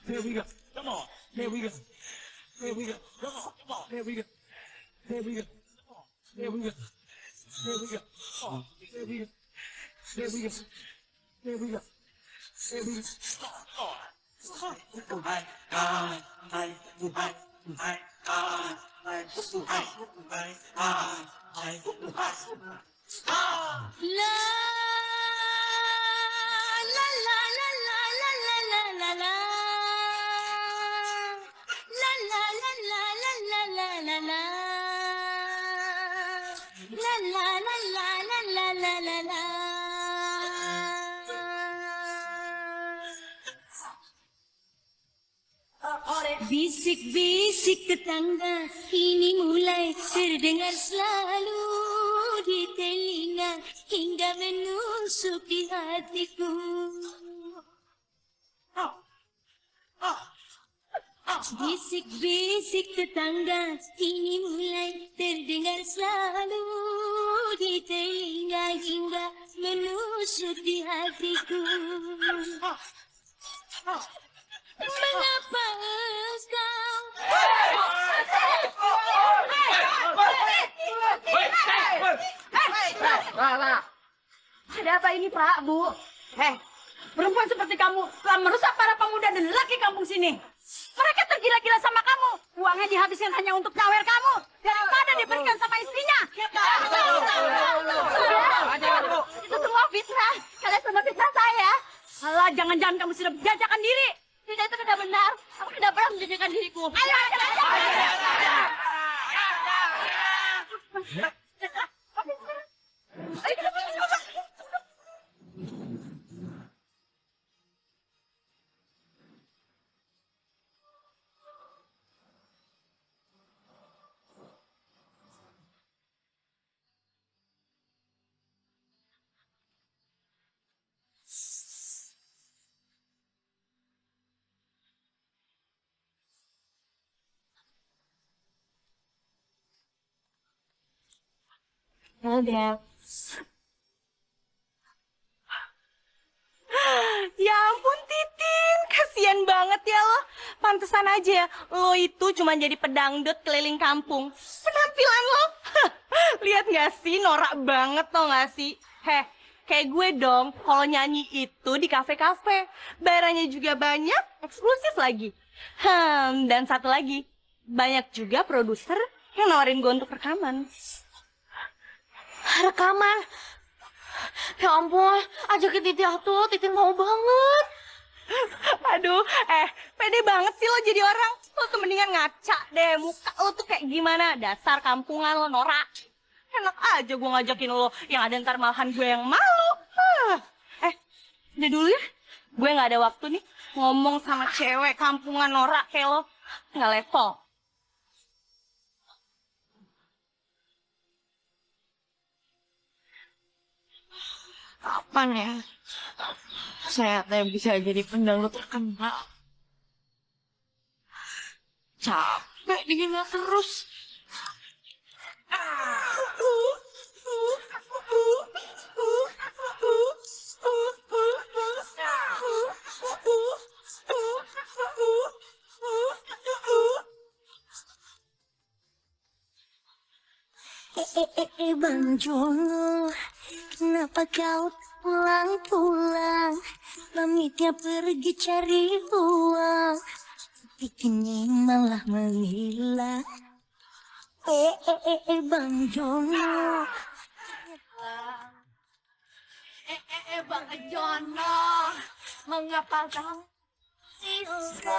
Here we go. Come on. Here we go. Here we go. Come on. Come on. Here we go. Here we go. Come on. Here we go. Here we go. Come on. Here we go. Here we go. Here we go. Here we go. Come on. La la la la la la la la la la. La la la la la la la la la. La la la la la la la la la. Bisik-bisik tetangga kini mulai terdengar selalu di telinga hingga menusuk di hatiku. Bisik-bisik tetangga kini mulai terdengar selalu di telinga hingga menusuk di hatiku. Mengapa engkau Ada apa ini, Pak, Bu? Perempuan seperti kamu telah merusak para pemuda dan lelaki kampung sini. Mereka tergila-gila sama kamu. Uangnya dihabiskan hanya untuk nyawer kamu. Daripada diberikan sama istrinya. Itu semua fitnah. Kalian semua fitnah saya. Alah, jangan-jangan kamu sudah menjajakan diri. Tidak, itu tidak benar. Aku tidak pernah menjajakan diriku. Ayo, ya ampun, Titin. Kasian banget ya lo. Pantesan aja ya, lo itu cuma jadi pedangdut keliling kampung. Penampilan lo, lihat gak sih, norak banget tau gak sih? Kayak gue dong, kalau nyanyi itu di kafe-kafe. Bayarannya juga banyak, eksklusif lagi. Dan satu lagi, banyak juga produser yang nawarin gue untuk rekaman. Rekaman? Ya ampun, ajakin Titin tuh, Titin mau banget. Aduh, pede banget sih lo jadi orang. Lo tuh mendingan ngaca deh, muka lo tuh kayak gimana. Dasar kampungan lo, norak. Enak aja gue ngajakin lo, yang ada ntar malahan gue yang malu. Udah dulu ya, gue gak ada waktu nih ngomong sama cewek kampungan norak kayak lo. Gak level. Kapan ya saya bisa jadi pendangdut terkenal? Capek digina terus. Bang Jono, kenapa kau pulang-pulang? Pamitnya pergi cari uang, tapi kini malah menghilang. Bang Jono. Bang Jono, mengapa kau?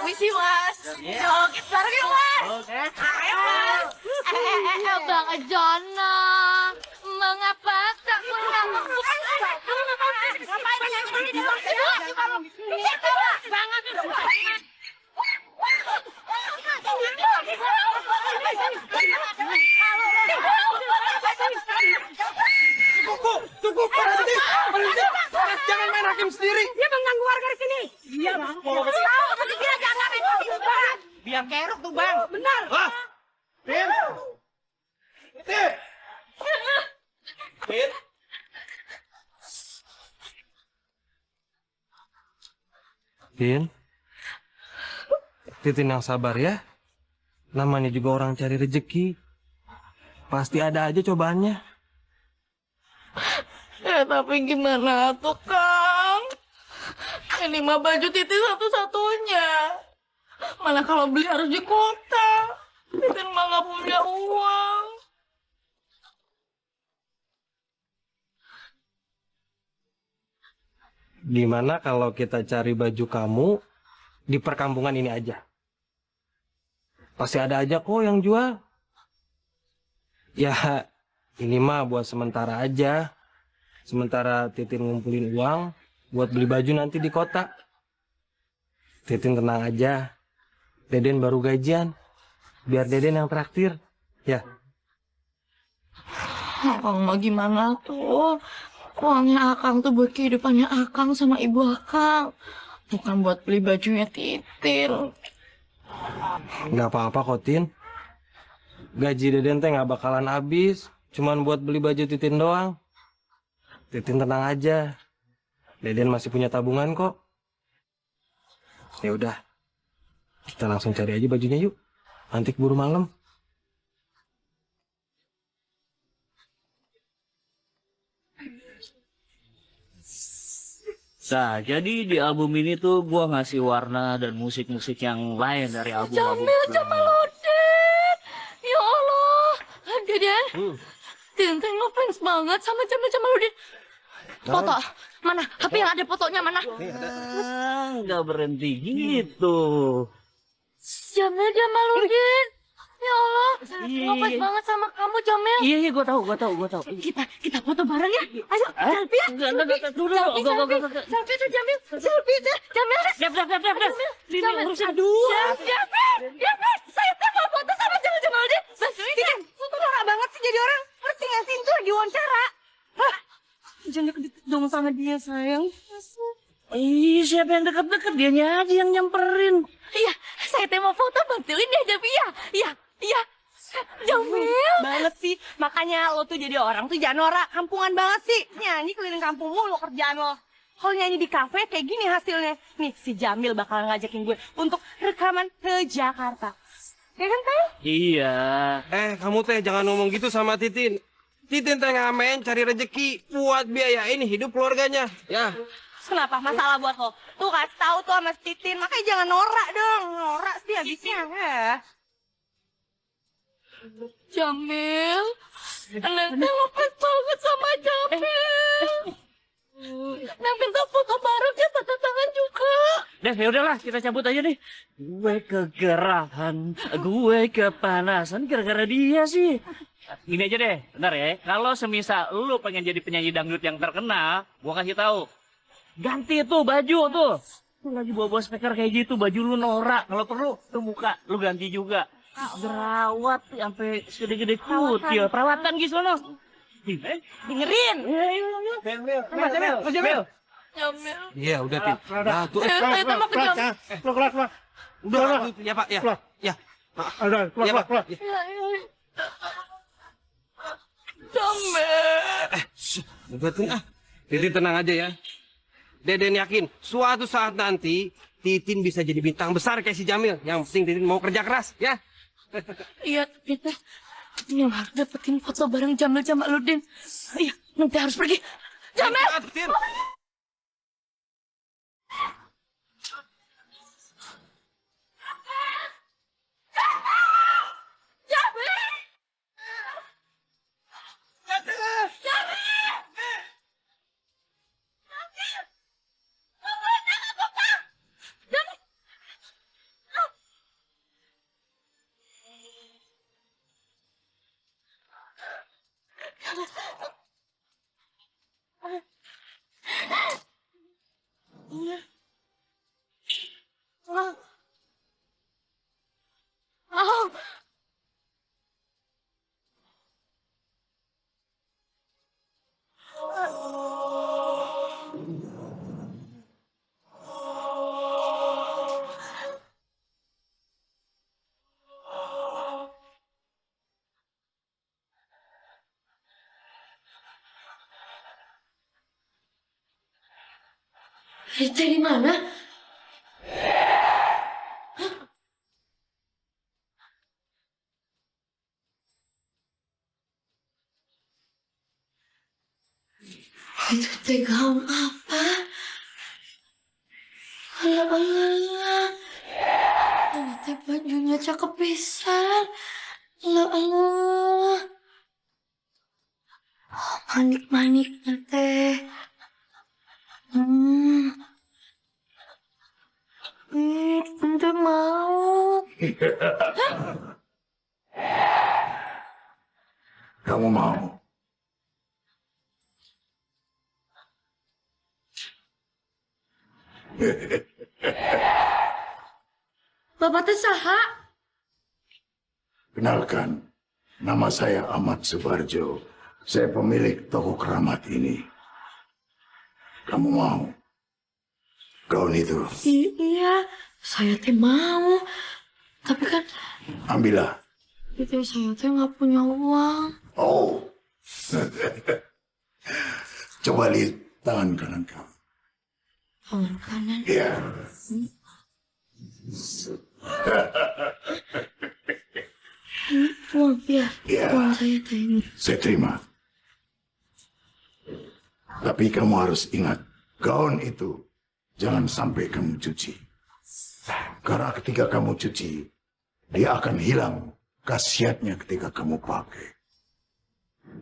Misi mas, joget bareng yuk mas. Ayo mas. Bang Jono, mengapa tak pulang? Ngapain nyanyi di luar situ? Banget. Cukup, berhenti. Jangan main hakim sendiri. Dia mengganggu warga di sini. Iya bang. Biar kerok tuh bang. Benar. Tin. Tin. Tin. Tin. Titin yang sabar ya. Namanya juga orang cari rezeki. Pasti ada aja cobaannya. Ya tapi gimana tuh Kang? Ini mah baju Titin satu-satunya. Mana kalau beli harus di kota. Titin mah nggak punya uang. Gimana kalau kita cari baju kamu di perkampungan ini aja? Pasti ada aja kok yang jual. Ya, ini mah buat sementara aja. Sementara Titin ngumpulin uang buat beli baju nanti di kota. Titin tenang aja. Deden baru gajian. Biar Deden yang traktir. Ya. Akang mah gimana tuh? Uangnya Akang tuh buat kehidupannya Akang sama ibu Akang. Bukan buat beli bajunya Titin. Nggak apa-apa kok, Tin. Gaji Deden teh nggak bakalan habis. Cuman buat beli baju Titin doang. Titin tenang aja. Deden masih punya tabungan kok. Ya udah. Kita langsung cari aja bajunya yuk. Nanti keburu malam. Nah, jadi di album ini tuh gua ngasih warna dan musik-musik yang lain dari album-album Jamil, sebelumnya. Jamaluddin. Ya Allah. Deden, Tintin ngefans banget sama Jamaluddin. Foto, mana? HP yang ada fotonya mana? Nggak berhenti gitu. Jamaluddin. Ya Allah, Iya. ngefans banget sama kamu Jamil. Iya, gua tahu. Kita foto bareng ya. Ayo, selfie ya. Enggak, dulu. Selfie tuh Jamil. Selfie tuh Jamil. Dap. Ini Jamil. urusan dua. Jamil. Saya tuh mau foto sama Jamaluddin. Titin, lu tuh norak banget sih jadi orang. Ngerti nggak sih? Itu lagi wawancara. Hah? Jangan deket dong sama dia sayang. Ih, siapa yang deket-deket? Dianya aja yang nyamperin. Iya, saya tuh mau foto bantuin deh Javi ya. Iya. Jamil banget sih. Makanya lo tuh jadi orang tuh jangan norak. Kampungan banget sih. Nyanyi keliling kampung mulu kerjaan lo. Kalau nyanyi di kafe kayak gini hasilnya. Nih, si Jamil bakal ngajakin gue untuk rekaman ke Jakarta. Ya kan, Teh? Iya. Kamu teh jangan ngomong gitu sama Titin. Titin teh ngamen cari rezeki buat biayain hidup keluarganya. Ya. Kenapa? Masalah buat lo. Tuh kasih tahu tuh sama Titin. Makanya jangan norak dong. Norak sih habisnya. Jamil. Neng ngefans banget sama Jamil. Neng minta foto bareng ya tanda tangan juga. Deh, ya udahlah, kita cabut aja nih. Gue kegerahan, gue kepanasan gara-gara dia sih. Gini aja deh, bentar ya. Kalau semisal lu pengen jadi penyanyi dangdut yang terkenal, gua kasih tahu. Ganti tuh baju tuh. Lu lagi bawa-bawa speaker kayak gitu, baju lu norak. Kalau perlu, tuh muka lu ganti juga. Jerawat sampai segede-gede kutil. Perawatan gitu loh. Dengerin. Jamil. Jamil. Iya, udah Tin. Nah, tuh. Saya tuh mau ke Jamil. Keluar. Udah, ya Pak, ya. Ya. Udah, Ya, Pak. keluar. Jamil. Jamil. Udah Tin Titin tenang aja ya. Deden yakin suatu saat nanti Titin bisa jadi bintang besar kayak si Jamil. Yang penting Titin mau kerja keras, ya. Iya, kita yang harus dapetin foto bareng Jamaluddin. Iya, nanti harus pergi. Jamil! Cepat, Tin. Oh. Dari mana? Itu teh gaun apa? Alah, alah. Ini teh bajunya cakep pisan. Alah, alah. Manik-manik teh. Tante mau. Kamu mau? Bapak teh saha? Kenalkan, nama saya Ahmad Subarjo. Saya pemilik toko keramat ini. Kamu mau? Gaun itu, Iya, saya teh mau. Tapi kan ambillah. itu saya teh nggak punya uang. Oh, coba lihat tangan kanan kamu. Tangan kanan. Ya, Uang, ya. ya, Uang saya teh ini. saya terima. Tapi kamu harus ingat, gaun itu jangan sampai kamu cuci. Karena ketika kamu cuci, dia akan hilang khasiatnya ketika kamu pakai.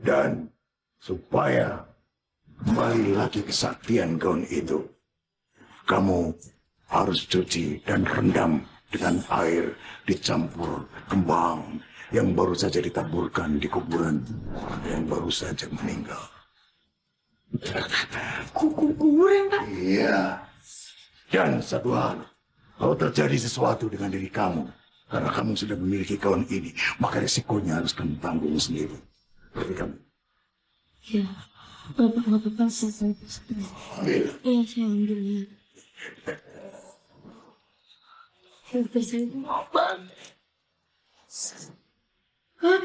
Dan supaya kembali lagi kesaktian gaun itu, kamu harus cuci dan rendam dengan air dicampur kembang yang baru saja ditaburkan di kuburan yang baru saja meninggal. Kuburan, Pak. Iya. Dan satu hal, kalau terjadi sesuatu dengan diri kamu, karena kamu sudah memiliki gaun ini, maka resikonya harus kamu tanggung sendiri. Berarti kamu Ya. Bapak, nggak apa-apa. Saya ambil. Iya, saya ambil ya. Itu saya Bang. Hah?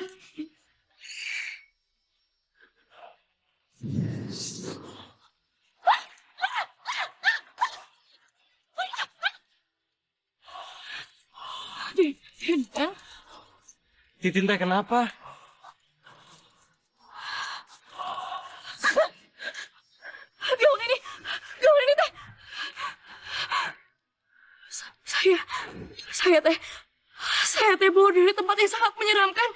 Titin teh kenapa? Gaun ini teh. Saya, saya teh bawa dari tempat yang sangat menyeramkan.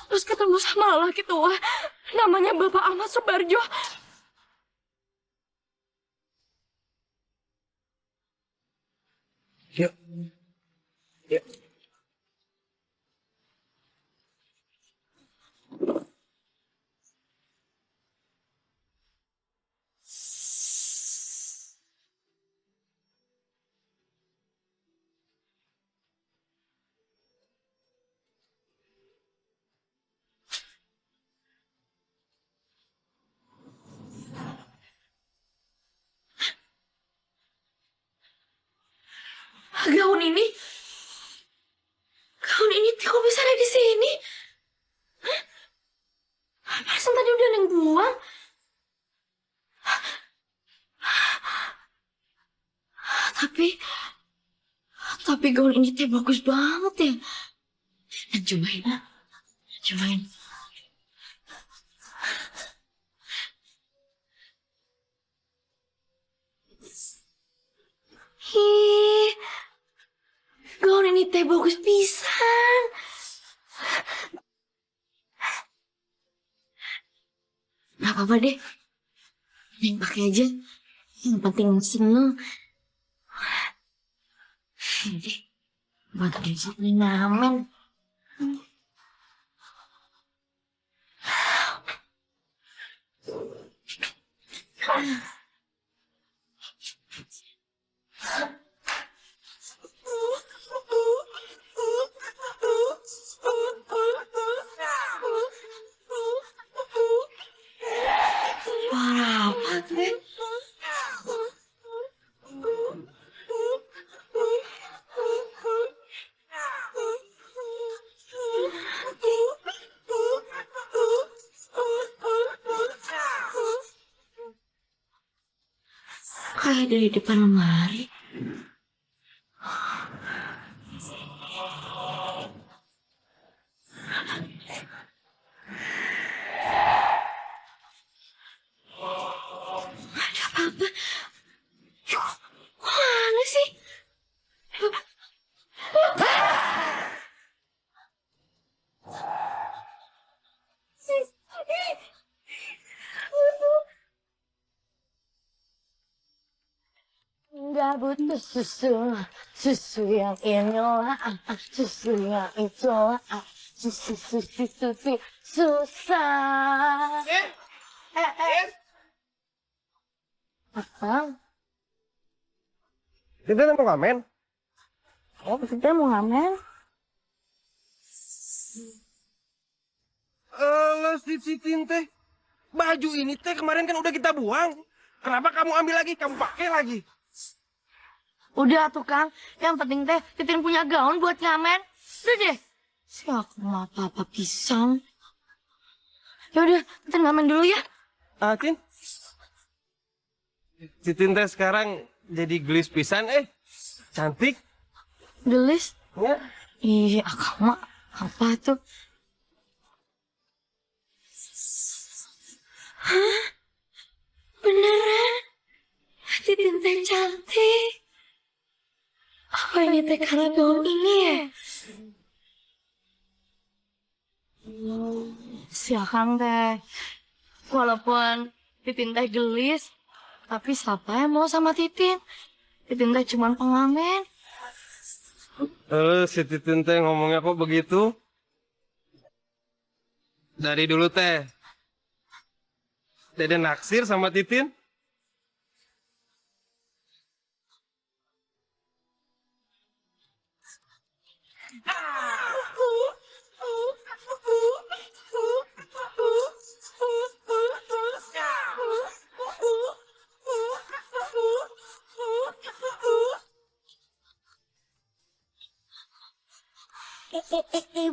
Terus ketemu sama laki tua, namanya Bapak Ahmad Subarjo. Yuk. Yuk. Gaun ini, kok bisa ada di sini? Hah? Perasaan tadi udah neng buang. Tapi, gaun ini teh bagus banget ya. Dan cobain. Ih, gaun ini teh bagus pisan. Gak apa-apa deh. Neng pakai aja. Yang penting seneng. Ini buat besok nih ngamen. Suara apa tuh? Kayak dari depan lemari. Dia butuh susu, susu yang inilah, susu yang itulah, susu susah. Apa? Titin mau ngamen? Oh, kita mau ngamen? Si Titin teh. Baju ini teh kemarin kan udah kita buang. Kenapa kamu ambil lagi? Kamu pakai lagi? Udah tuh Kang, yang penting teh Titin punya gaun buat ngamen. Udah deh. Si aku mau apa-apa pisang. Ya udah, Titin ngamen dulu ya. Tin? Titin teh sekarang jadi gelis pisan cantik. Gelis? Ya. Iya, Akang mah apa tuh? Hah? Beneran? Titin teh cantik. Apa ini teh karena gaun ini ya? Si Akang teh, walaupun Titin teh gelis, tapi siapa yang mau sama Titin? Titin teh cuman pengamen. Si Titin teh ngomongnya kok begitu? Dari dulu teh. Dede naksir sama Titin?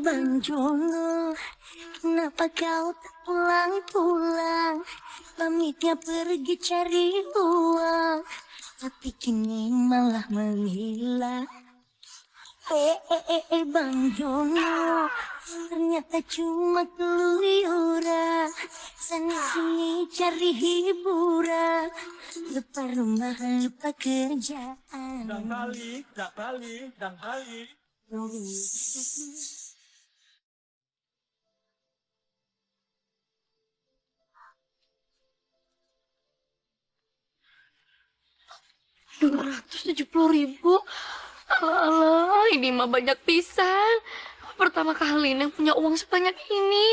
Bang Jono, kenapa kau tak pulang-pulang? Pamitnya pergi cari uang, tapi kini malah menghilang. Bang Jono, ternyata cuma keluyuran. Sana sini cari hiburan, lupa rumah, lupa kerjaan. Dangkali, dangkali, dangkali. Rp270.000. Alah, ini mah banyak pisan. Pertama kali Neng punya uang sebanyak ini.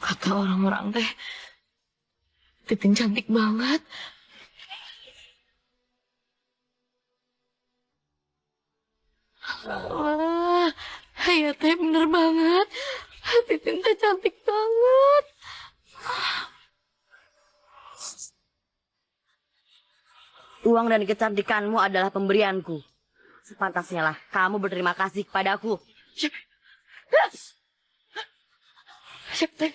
Kata orang-orang teh, Titin cantik banget. Alah, ya teh bener banget. Titin teh cantik banget. Uang dan kecantikanmu adalah pemberianku. Sepantasnya lah kamu berterima kasih kepadaku. Siap teh.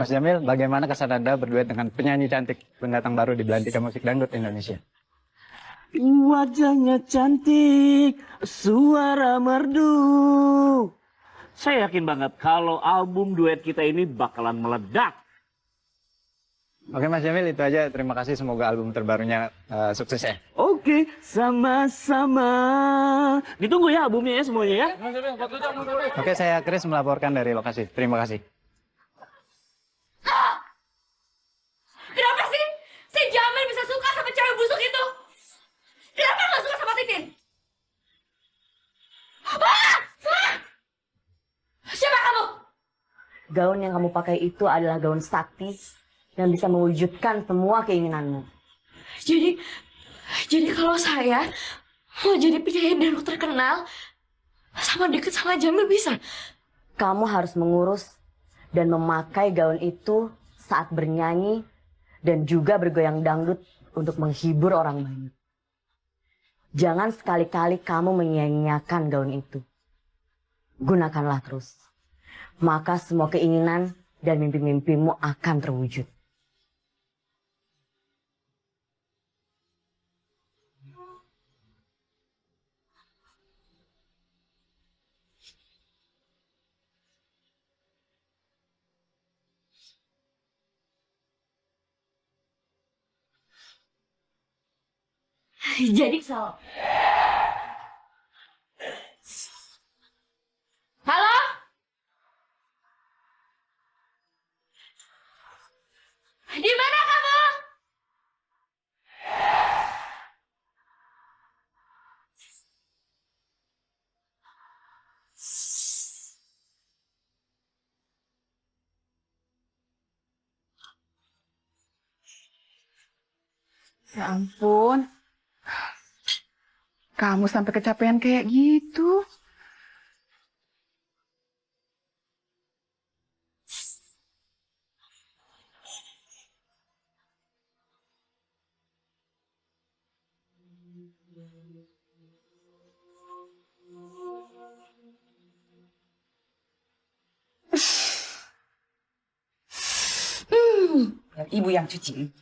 Mas Jamil, bagaimana kesan Anda berduet dengan penyanyi cantik pendatang baru di belantika musik dangdut Indonesia? Wajahnya cantik, suara merdu. Saya yakin banget kalau album duet kita ini bakalan meledak. Oke Mas Jamil, itu aja. Terima kasih. Semoga album terbarunya sukses ya. Oke, sama-sama. Ditunggu ya albumnya ya semuanya ya. Oke, saya Chris melaporkan dari lokasi. Terima kasih. Kenapa sih si Jamil bisa suka sama cewek busuk itu? Kenapa nggak suka sama Titin? Siapa kamu? Gaun yang kamu pakai itu adalah gaun sakti yang bisa mewujudkan semua keinginanmu. Jadi kalau saya mau jadi penyanyi dangdut terkenal sama deket sama Jamil bisa? Kamu harus mengurus dan memakai gaun itu saat bernyanyi dan juga bergoyang dangdut untuk menghibur orang banyak. Jangan sekali-kali kamu menyia-nyiakan gaun itu. Gunakanlah terus. Maka semua keinginan dan mimpi-mimpimu akan terwujud. Jadi kesel. Halo? Di mana kamu? Ya ampun, kamu sampai kecapean kayak gitu. Biar ibu yang cuci.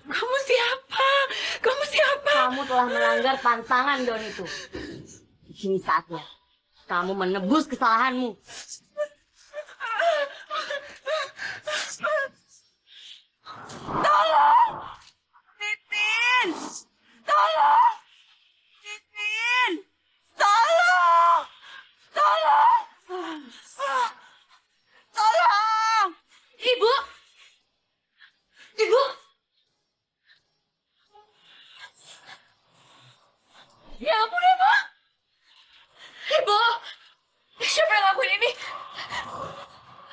Kamu siapa? Kamu siapa? Kamu telah melanggar pantangan gaun itu. Kini saatnya kamu menebus kesalahanmu. Tolong! Titin! Tolong! Titin! Tolong! Tolong! Tolong! Ibu! Ibu! Ya ampun, Ibu! Ibu! Siapa yang lakuin ini?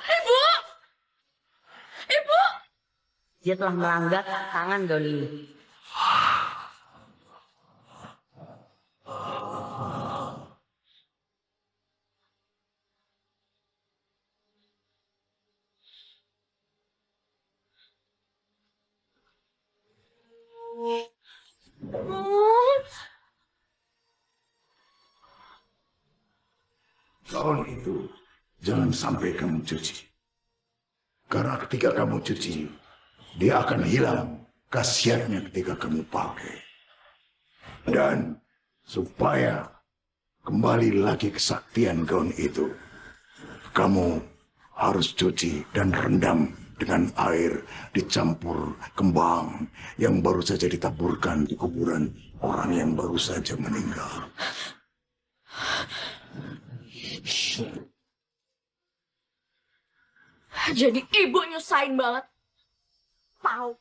Ibu! Ibu! Dia telah melanggar pantangan gaun ini. Gaun itu jangan sampai kamu cuci. Karena ketika kamu cuci, dia akan hilang khasiatnya ketika kamu pakai. Dan supaya kembali lagi kesaktian gaun itu, kamu harus cuci dan rendam dengan air dicampur kembang yang baru saja ditaburkan di kuburan orang yang baru saja meninggal. Jadi ibu nyusahin banget. Tahu.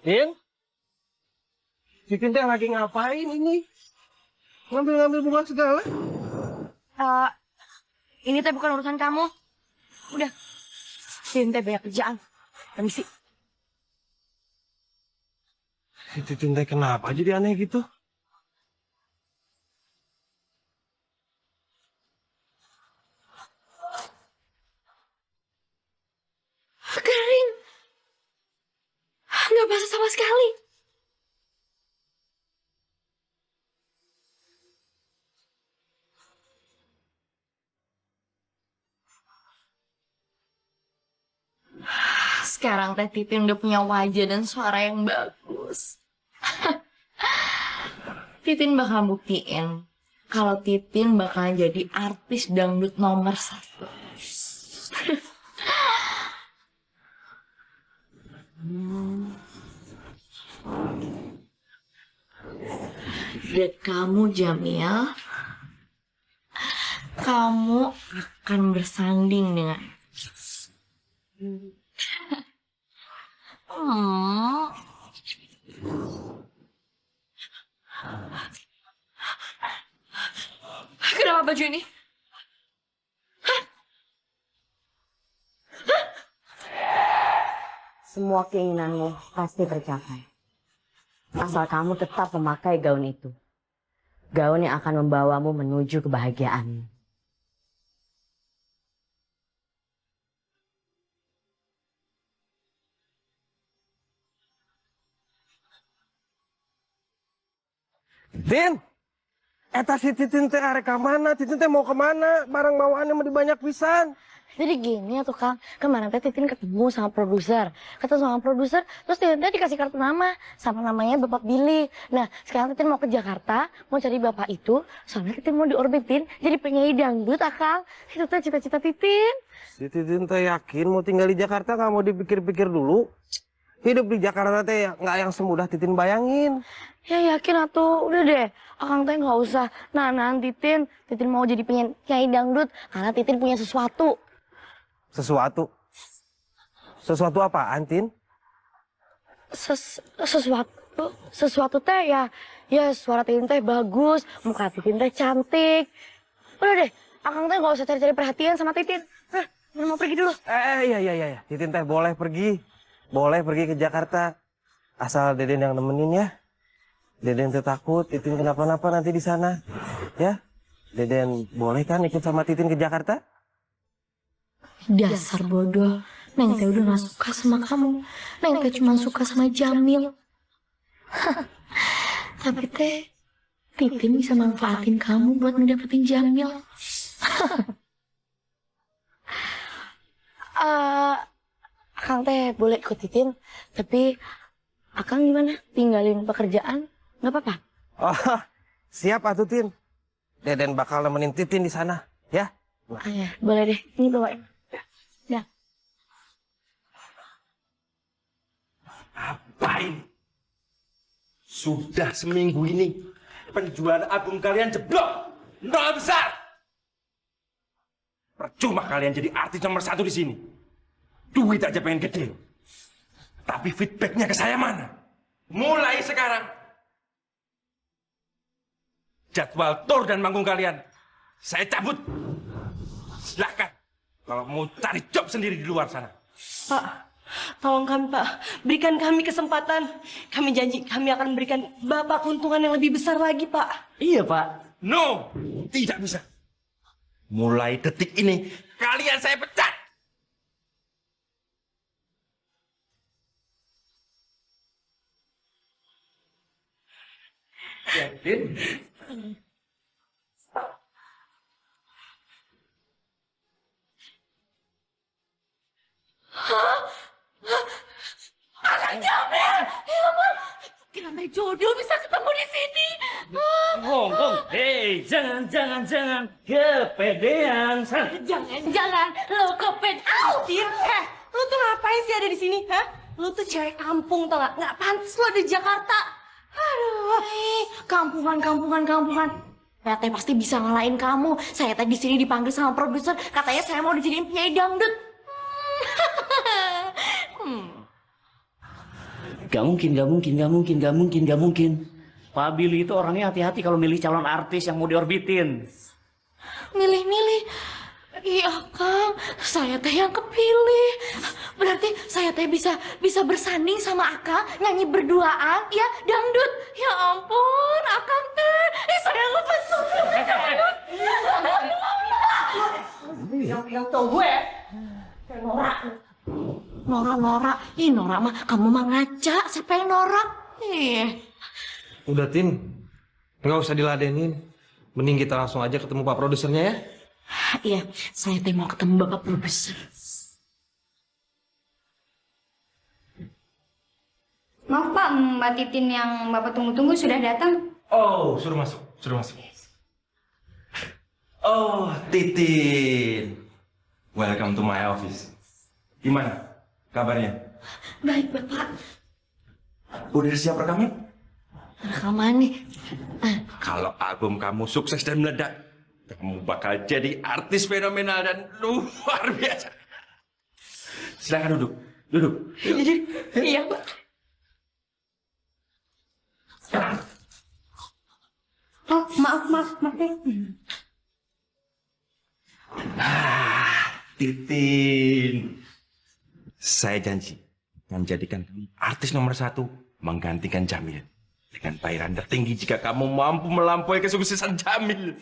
Tin? Si Tinte lagi ngapain ini? Ngambil-ngambil bunga segala? Ini teh bukan urusan kamu. Udah. Tinte banyak kerjaan. Permisi. Si Tinte kenapa jadi aneh gitu? Kering. Nggak basah sama sekali. Sekarang Teh Titin udah punya wajah dan suara yang bagus. Titin bakal buktiin kalau Titin bakal jadi artis dangdut nomor 1. Dan kamu, Jamil, kamu akan bersanding dengan Kenapa baju ini? Semua keinginanmu pasti tercapai. Asal kamu tetap memakai gaun itu. Gaun yang akan membawamu menuju kebahagiaanmu. Tin, eta si Titin teh arek ka mana? Titin teh mau kemana? Barang bawaannya mau dibanyak pisan. Jadi gini ya tuh Kang, kemarin teh Titin ketemu sama produser. Ketemu sama produser, terus Titin teh dikasih kartu nama. Sama namanya Bapak Billy. Nah, sekarang Titin mau ke Jakarta, mau cari Bapak itu. Soalnya Titin mau diorbitin jadi penyanyi dangdut, Kang. Itu teh cita-cita Titin. Si Titin teh yakin mau tinggal di Jakarta, nggak mau dipikir-pikir dulu. Hidup di Jakarta teh nggak yang semudah Titin bayangin. Ya yakin atuh, udah deh. Akang teh nggak usah nahan Titin. Titin mau jadi penyanyi dangdut karena Titin punya sesuatu. Sesuatu? Sesuatu apaan, Tin? Sesuatu teh ya suara Titin teh bagus, muka Titin teh cantik. Udah deh, Akang teh nggak usah cari-cari perhatian sama Titin. Mau pergi dulu. Iya. Titin teh boleh pergi. Boleh pergi ke Jakarta. Asal Deden yang nemenin ya. Deden teh takut Titin kenapa-napa nanti di sana. Ya? Deden boleh kan ikut sama Titin ke Jakarta? Dasar bodoh. Neng teh udah gak suka sama kamu. Neng teh cuma suka sama Jamil. Tapi teh, Titin bisa manfaatin kamu buat ngedapetin Jamil. Akang teh boleh ikut Titin, tapi Akang gimana? Tinggalin pekerjaan? Gak apa-apa? Oh, siap atuh Tin. Deden bakal nemenin Titin di sana, ya? Ya, boleh deh. Ini bawain. Ya. Apa ini? Sudah seminggu ini penjualan album kalian jeblok, nol besar. Percuma kalian jadi artis nomor 1 di sini. Duit aja pengen gede. Tapi feedbacknya ke saya mana? Mulai sekarang, jadwal tour dan manggung kalian saya cabut. Silahkan kalau mau cari job sendiri di luar sana. Pak, tolong kami Pak, berikan kami kesempatan. Kami janji kami akan memberikan Bapak keuntungan yang lebih besar lagi Pak. Iya, Pak. No, tidak bisa. Mulai detik ini kalian saya pecat. Anak Jamil! Ya ampun! Kenapa jodoh bisa ketemu di sini? Hongkong. Hei, jangan. Kepedean. Jangan, lo kepet. Tin, lu tuh ngapain sih ada di sini? Hah? Lu tuh cewek kampung tau gak? Nggak pantas lu ada di Jakarta. Aduh, kampungan. Saya teh pasti bisa ngalahin kamu. Saya teh di sini dipanggil sama produser, katanya saya mau dijadiin penyanyi dangdut. Gak mungkin. Pak Billy itu orangnya hati-hati kalau milih calon artis yang mau diorbitin. Milih. Iya Kang, saya teh yang kepilih. Berarti saya teh bisa bersanding sama Akang nyanyi berduaan ya dangdut. Ya ampun, Akang teh, saya ngebantu. Yang tau gue, Nora. Ih Nora mah, kamu mah ngaca. Siapa yang norak? Udah Tin, nggak usah diladenin. Mending kita langsung aja ketemu Pak produsernya ya. Iya, saya teh mau ketemu Bapak produser. Maaf Pak, Mbak Titin yang Bapak tunggu-tunggu sudah datang. Oh, suruh masuk. Oh, Titin. Welcome to my office. Gimana kabarnya? Baik Bapak. Udah siap rekaman? Rekaman nih. Kalau album kamu sukses dan meledak, kamu bakal jadi artis fenomenal dan luar biasa. Silakan duduk. Iya Pak. Oh, maaf. Titin, saya janji menjadikan kamu artis nomor 1, menggantikan Jamil dengan bayaran tertinggi jika kamu mampu melampaui kesuksesan Jamil.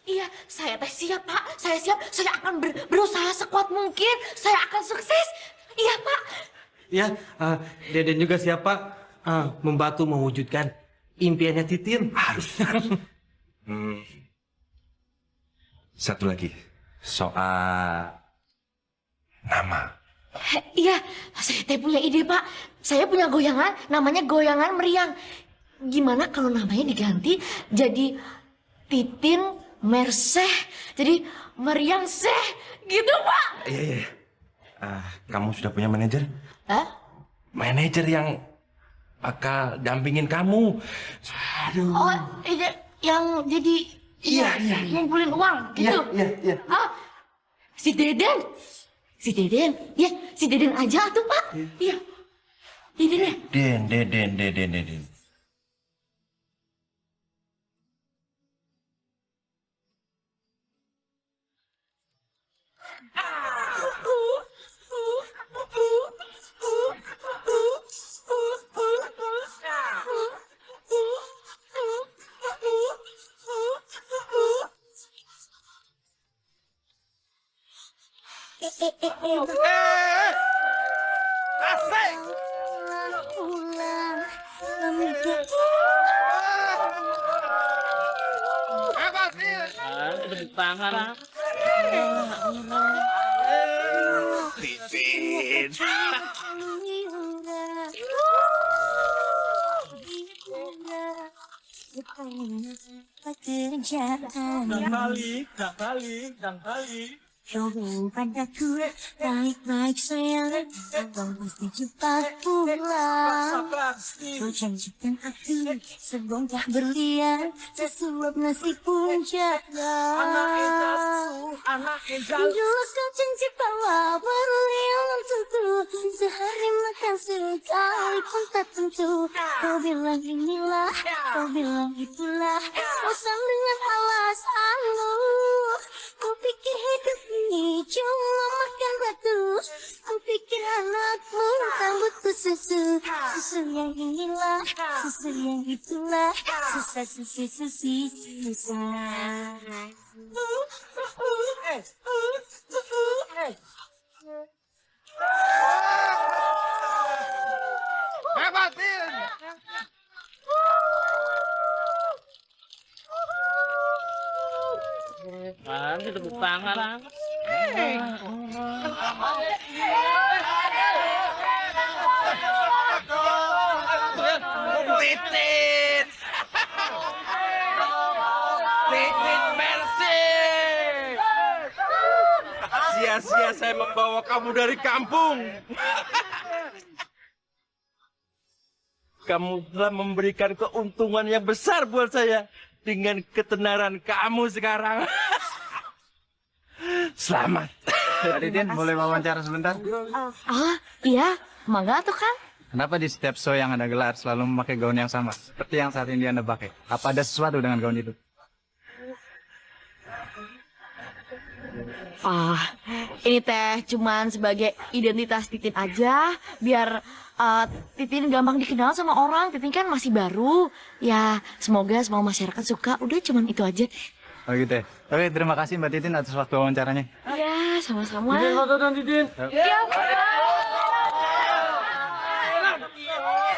Iya, saya teh siap, Pak. Saya siap. Saya akan berusaha sekuat mungkin. Saya akan sukses. Iya, Pak. Ya, Deden juga siap Pak, membantu mewujudkan impiannya Titin. Harus. Satu lagi, soal nama. Iya, saya teh punya ide, Pak. Saya punya goyangan, namanya goyangan meriang. Gimana kalau namanya diganti jadi Titin Merseh, jadi meriang Seh, gitu, Pak. Iya. Kamu sudah punya manajer? Hah? Manajer yang bakal dampingin kamu. Aduh. Oh, yang jadi Iya. ngumpulin uang, gitu. Iya. Ah, si Deden. Ya, si Deden aja tuh, Pak. Iya. Deden ya? Den. Tepuk tangan. Kau padaku baik-baik sayang, abang pasti cepat pulang. Kau janjikan aku sebongkah berlian, sesuap nasi pun jatuh. Dulu kau janji bawa berlian untukku, sehari makan sekali pun tak tentu. Kau bilang inilah, kau bilang itulah, bosan dengan alasanmu. Kau pikir hidup ini cuma makan batu, kau pikir anakmu tak butuh susu. Susu yang inilah, susu yang itulah, susah. Hebatin! Tepuk tangan. Titin Mercy! Sia-sia saya membawa kamu dari kampung. Kamu telah memberikan keuntungan yang besar buat saya dengan ketenaran kamu sekarang. Selamat. Mbak Titin, boleh wawancara sebentar? Iya, mangga tuh kan? Kenapa di setiap show yang Anda gelar selalu memakai gaun yang sama? Seperti yang saat ini Anda pakai. Apa ada sesuatu dengan gaun itu? Ini teh cuman sebagai identitas Titin aja, biar Titin gampang dikenal sama orang. Titin kan masih baru. Ya, semoga semua masyarakat suka. Udah cuman itu aja. Oh gitu ya? Oke, terima kasih Mbak Titin atas waktu wawancaranya. Ya, sama-sama. Titin, foto dong Titin. Ya,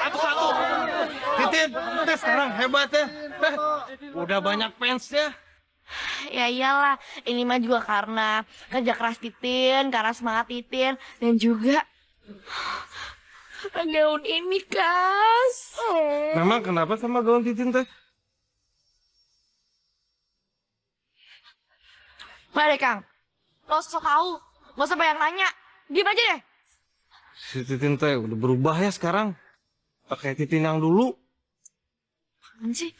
Satu-satu. Titin, udah sekarang hebat ya. Udah banyak fans ya. Ya iyalah, ini mah juga karena kerja keras Titin, karena semangat Titin, dan juga gaun ini, Kas. Memang kenapa sama gaun Titin teh? Udah deh, Kang. Lo sok tahu, gak usah banyak nanya. Diam aja deh. Si Titin teh udah berubah ya sekarang. Pakai Titin yang dulu. Apaan sih?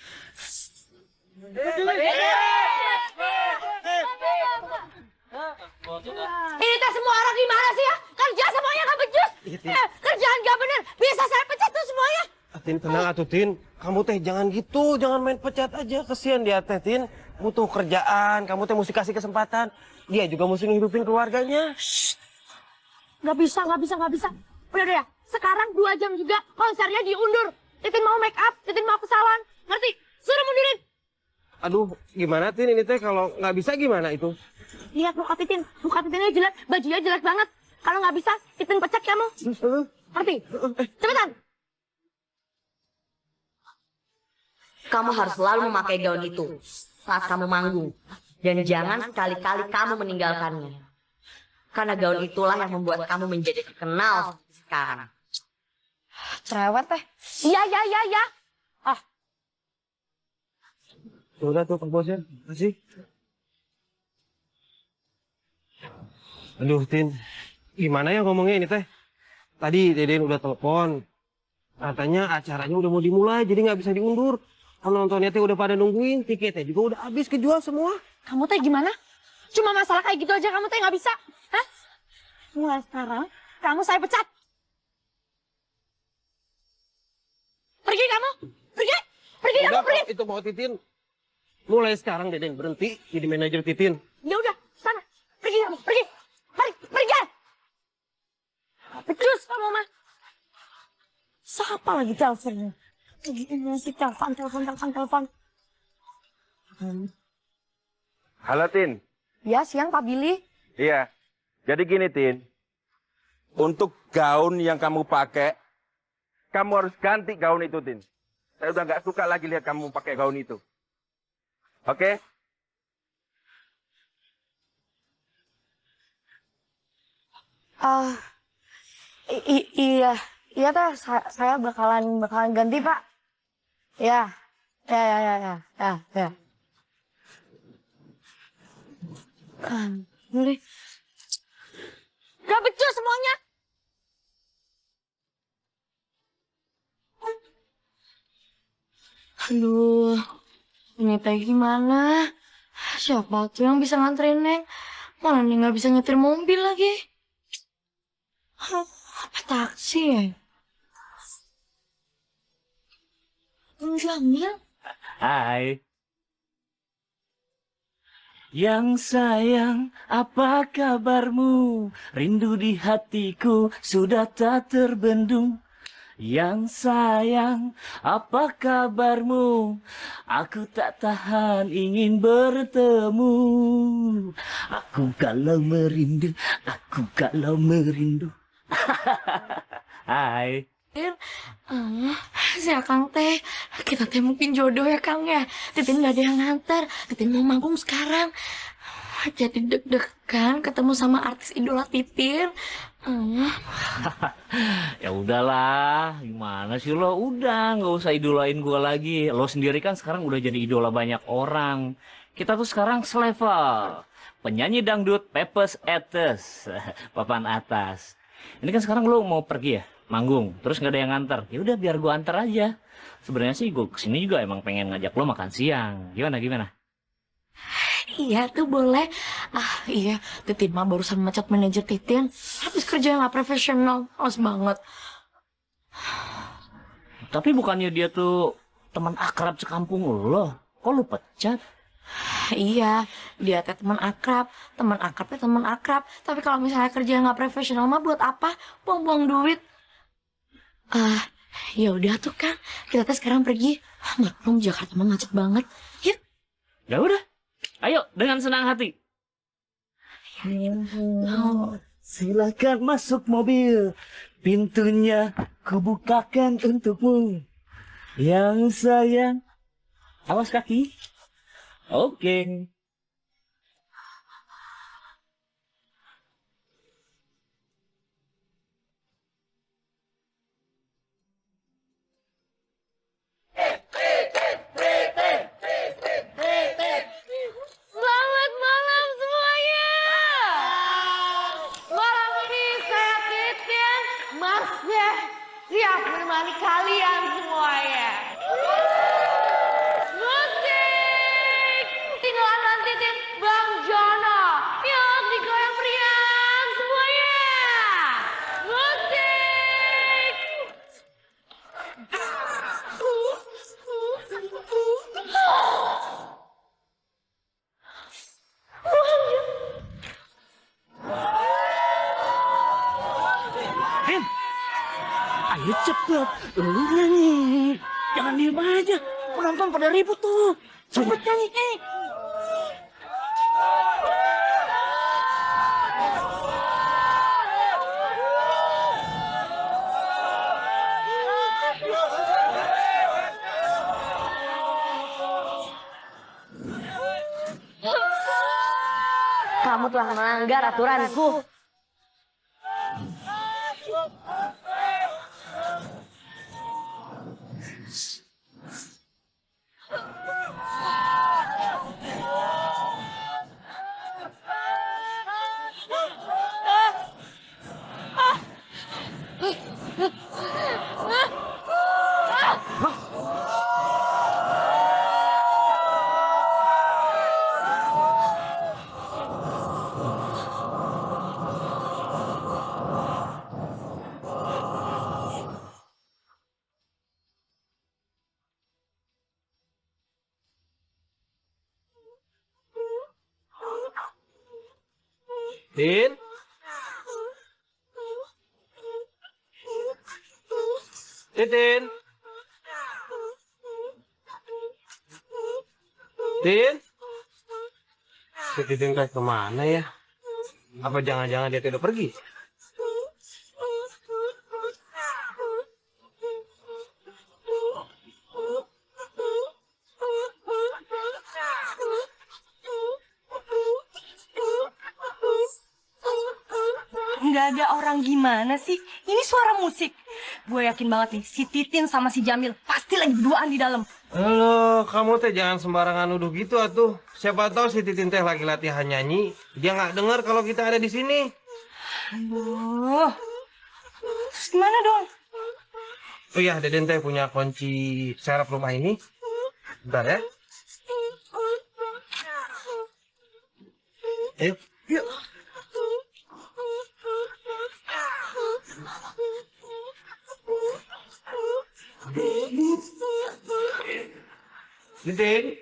Ini teh semua orang gimana sih ya? Kerja semuanya gak becus. Kerjaan gak bener. Bisa saya pecat tuh semuanya. Tin, tenang atuh Tin. Kamu teh jangan gitu, jangan main pecat aja. Kesian dia teh Tin. Butuh kerjaan, kamu teh mesti kasih kesempatan. Dia juga mesti ngehidupin keluarganya. Gak bisa. Udah ya. Sekarang 2 jam juga konsernya diundur. Titin mau make up, Titin mau ke salon. Ngerti? Suruh mundurin. Aduh, gimana Tin ini teh kalau nggak bisa gimana itu? Lihat muka Titin. Muka Titinnya jelek, bajunya jelek banget. Kalau nggak bisa, Titin pecat kamu. Ngerti? Cepetan. Kamu harus selalu memakai gaun itu saat kamu manggung. Dan jangan sekali-kali kamu meninggalkannya. Karena gaun itulah yang membuat kamu menjadi terkenal seperti sekarang. Cerewet teh. Iya. Ah, Udah tuh Pak Bos ya, makasih. Aduh Tin, gimana ya ngomongnya ini teh? Tadi Deden udah telepon, katanya acaranya udah mau dimulai jadi nggak bisa diundur. Penontonnya teh udah pada nungguin, tiketnya juga udah habis kejual semua. kamu teh gimana? Cuma masalah kayak gitu aja kamu teh nggak bisa? Hah? Mulai sekarang, kamu saya pecat. Pergi kamu! Pergi! Pergi kamu, Udah pergi! kok itu mau Titin. Mulai sekarang Deden berhenti jadi manajer Titin. Ya udah, sana. Pergi kamu, pergi. Pergi. Becus kamu mah. Siapa lagi teleponnya? Lagi emosi telepon. Halo, Tin. Ya, siang Pak Billy. Iya. Jadi gini, Tin. Untuk gaun yang kamu pakai, kamu harus ganti gaun itu, Tin. Saya udah nggak suka lagi lihat kamu pakai gaun itu. Oke? Iya teh, saya bakalan ganti Pak. Ya. Ini. Gak becus semuanya. Aduh, ini teh gimana? Siapa tuh yang bisa nganterin Neng? Mana nih nggak bisa nyetir mobil lagi? Apa taksi ya? Jamil? Hai. Yang sayang, apa kabarmu? Rindu di hatiku sudah tak terbendung. Yang sayang, apa kabarmu? Aku tak tahan ingin bertemu. Aku kalau merindu. Hai. Si Akang teh, kita teh mungkin jodoh ya Kang ya. Titin gak ada yang nganter, Titin mau manggung sekarang. Jadi deg-degan ketemu sama artis idola Titin. Ya udahlah, gimana sih lo? Udah, nggak usah idolain gua lagi. Lo sendiri kan sekarang udah jadi idola banyak orang. Kita tuh sekarang selevel. Penyanyi dangdut Pepes Etes, papan atas. Ini kan sekarang lo mau pergi ya, manggung. Terus nggak ada yang nganter. Ya udah, biar gua antar aja. Sebenarnya sih gua kesini juga emang pengen ngajak lo makan siang. Gimana? Iya tuh boleh. Iya, Titin mah barusan mecat manajer Titin. Habis kerja nggak profesional, males banget. Tapi bukannya dia tuh teman akrab sekampung lo? Kok lo pecat? Iya, dia teh teman akrab. Teman akrabnya teman akrab. Tapi kalau misalnya kerja nggak profesional mah buat apa? Buang-buang duit. Ya udah tuh Kang, kita teh sekarang pergi. Maklum Jakarta mah macet banget. Yuk. Ya udah. Ayo dengan senang hati. Silakan masuk mobil. Pintunya kubukakan untukmu. Yang sayang. Awas kaki. Oke. Selamat malam semuanya. Malam ini saya Titin, Masnya siap menemani kalian semuanya. Musik, tinggalan Titin, Bang Jono. Yuk digoyang meriang semuanya. Musik. Tin, Cepet, lu nyanyi. Jangan diem aja. Penonton pada ribut tuh. Cepet nyanyi. Kamu telah melanggar aturanku. Tin? Titin? Tin? Si Titin kayak kemana ya? Apa jangan-jangan dia tidak pergi? Nggak ada orang gimana sih? Ini suara musik. Gue yakin banget nih, si Titin sama si Jamil pasti lagi berduaan di dalam. Halo, kamu teh jangan sembarangan nuduh gitu atuh. Siapa tahu si Titin teh lagi latihan nyanyi, dia nggak dengar kalau kita ada di sini. Aduh. Terus gimana dong? Oh iya, Deden teh punya kunci serep rumah ini. Bentar ya. Ayo. Yuk. Titin.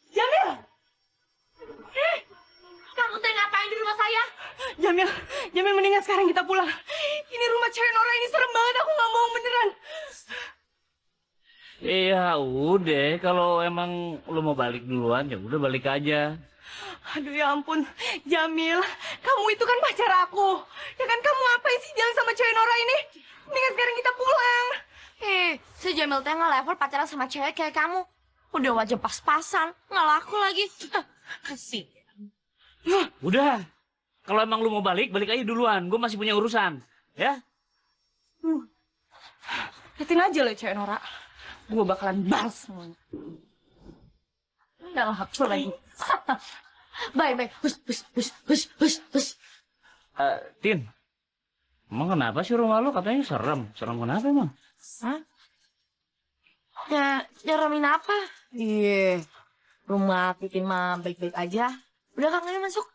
Jamil! Kamu teh ngapain di rumah saya? Jamil mendingan sekarang kita pulang. Ini rumah cewek Nora ini serem banget, aku nggak bohong beneran. Iya udah, kalau emang lu mau balik duluan ya udah balik aja. Aduh ya ampun, Jamil, kamu itu kan pacar aku. Ya kan kamu ngapain sih jalan sama cewek Nora ini? Mendingan sekarang kita pulang. Si Jamil teh nggak level pacaran sama cewek kayak kamu. Udah wajah pas-pasan, nggak laku lagi. Kasih. Udah, kalau emang lu mau balik, balik aja duluan. Gue masih punya urusan, ya? Liatin aja loh cewek Nora. Gue bakalan balas semuanya. Nggak laku lagi. Baik. Hus. Tin, emang kenapa sih rumah lu katanya serem? Serem kenapa emang? Hah? Ya, nyeramin apa? Iya, rumah Titin mah baik-baik aja. Udah Kang, ayo masuk.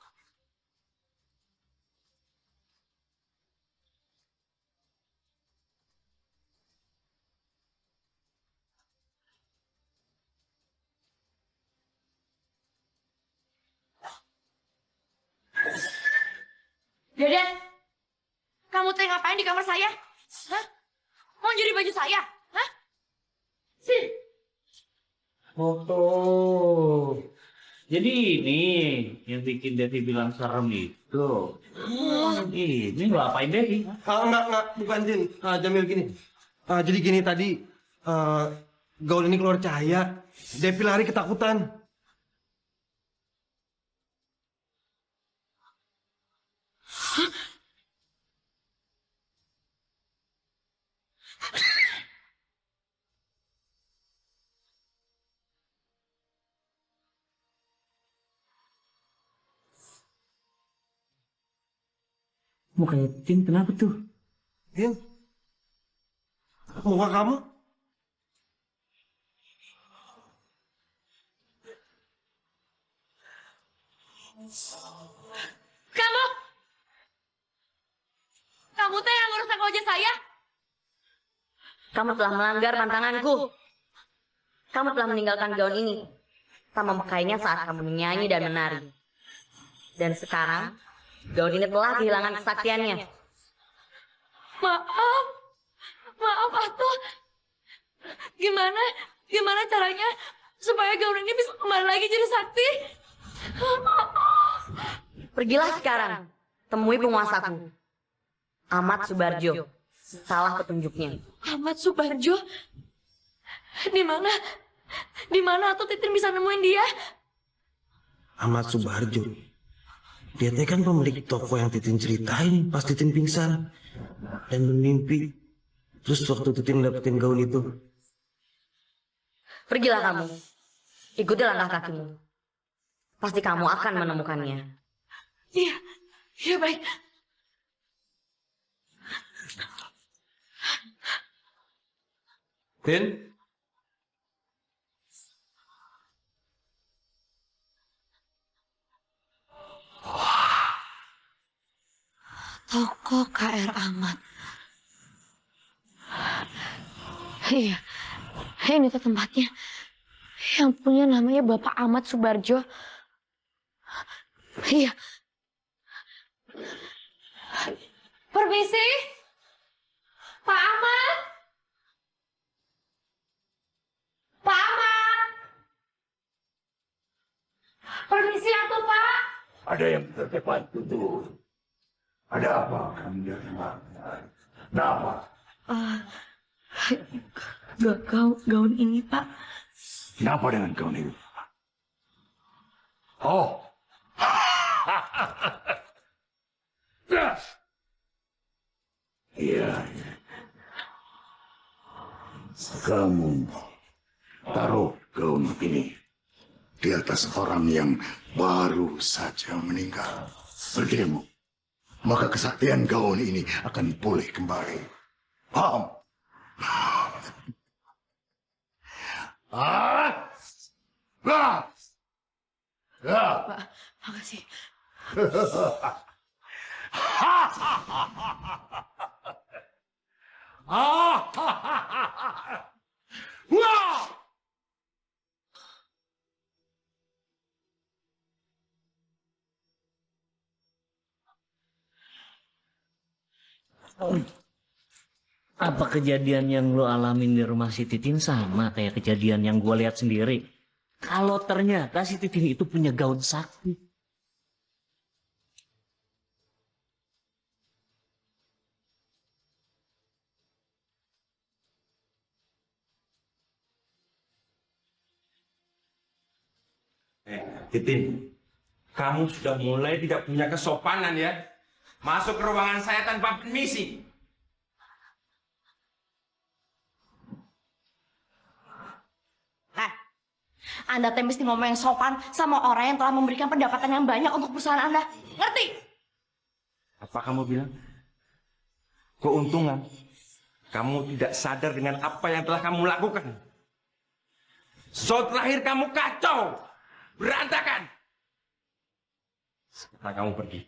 Deden, kamu teh ngapain di kamar saya? Hah? Mau nyuri baju saya? Hah? Sini. Oh, jadi ini yang bikin Devi bilang serem itu. Ini lu apain Devi? Enggak, bukan Tin. Jamil gini. Jadi gini tadi, gaun ini keluar cahaya. Devi lari ketakutan. Mukanya Tin kenapa tuh? Tin, muka kamu? Kamu! saya? Kamu telah melanggar pantanganku. Kamu telah meninggalkan gaun ini. Tak memakainya saat kamu menyanyi dan menari. Dan sekarang, gaun ini telah kehilangan kesaktiannya. Maaf. Maaf, Atuh. Gimana caranya supaya gaun ini bisa kembali lagi jadi sakti? Pergilah sekarang. Temui penguasaku. Ahmad Subarjo. Salah petunjuknya. Ahmad Subarjo? Di mana? Di mana Atuh Titin bisa nemuin dia? Ahmad Subarjo. Dia teh kan pemilik toko yang Titin ceritain pas Titin pingsan dan bermimpi. Terus waktu Titin dapetin gaun itu. Pergilah kamu. Ikuti langkah kakimu. Pasti kamu akan menemukannya. Iya, iya baik. Tin, Toko KR Ahmad. Iya, ini tuh tempatnya. Yang punya namanya Bapak Ahmad Subarjo. Iya. Permisi, Pak Ahmad. Pak Ahmad. Permisi atuh Pak. Ada yang terdepan tutup. Ada apa kamu dari mana? Nama? Gaun ini Pak. Kenapa dengan gaun ini? Oh. Iya. Kamu taruh gaun ini di atas orang yang baru saja meninggal. Berkirimmu. Maka kesaktian gaun ini akan pulih kembali. Paham? Pak, makasih. Apa kejadian yang lo alamin di rumah si Titin sama kayak kejadian yang gue lihat sendiri? Kalau ternyata si Titin itu punya gaun sakti. Titin, kamu sudah mulai tidak punya kesopanan ya. Masuk ke ruangan saya tanpa permisi. Anda teh mesti ngomong yang sopan sama orang yang telah memberikan pendapatan yang banyak untuk perusahaan Anda. Ngerti? Apa kamu bilang? Keuntungan. Kamu tidak sadar dengan apa yang telah kamu lakukan. So terakhir kamu kacau. Berantakan. Sekarang kamu pergi.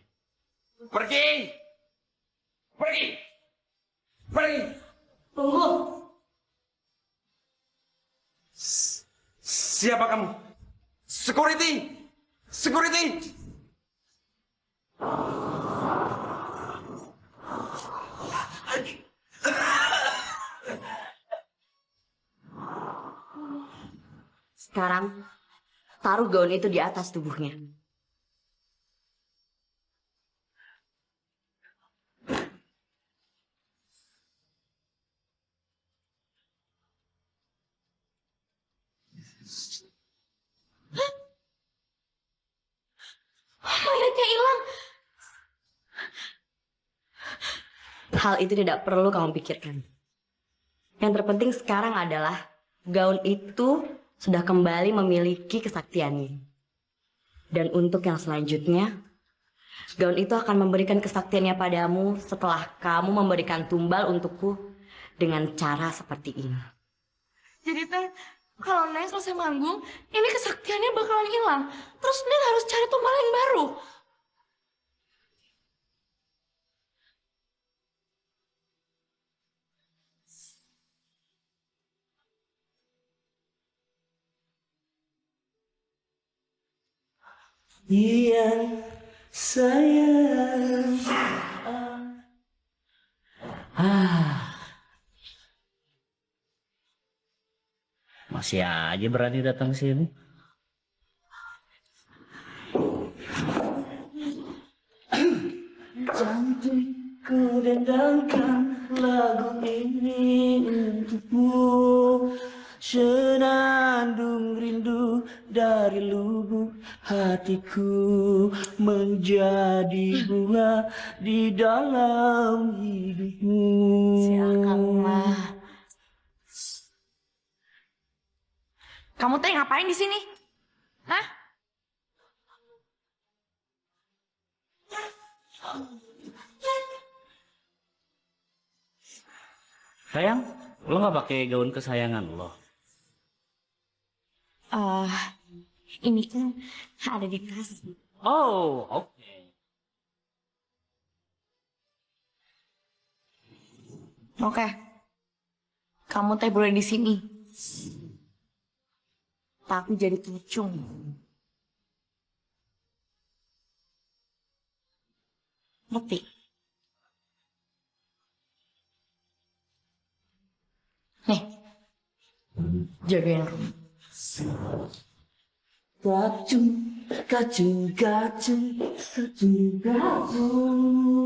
Pergi. Pergi. Pergi. Tunggu. Siapa kamu? Security! Security! Sekarang, taruh gaun itu di atas tubuhnya. Mayatnya hilang. Hal itu tidak perlu kamu pikirkan. Yang terpenting sekarang adalah gaun itu sudah kembali memiliki kesaktiannya. Dan untuk yang selanjutnya, gaun itu akan memberikan kesaktiannya padamu setelah kamu memberikan tumbal untukku dengan cara seperti ini. Jadi teh, kalau Neng selesai manggung, ini kesaktiannya bakalan hilang. Terus Neng harus cari tumbal yang baru. Iya, sayang. Masih aja berani datang sini. Cantikku dendangkan lagu ini untukmu. Senandung rindu dari lubuk hatiku menjadi bunga di dalam hidupmu. Silakanlah. Kamu teh ngapain di sini? Hah? Sayang, lo nggak pakai gaun kesayangan lo? Ini kan ada di tas. Oh, oke. Oke. Kamu teh boleh di sini. Tapi jadi pucung. Ngerti? Nih. Jagain rumah. Kacung, kacung, kacung, kacung, kacung.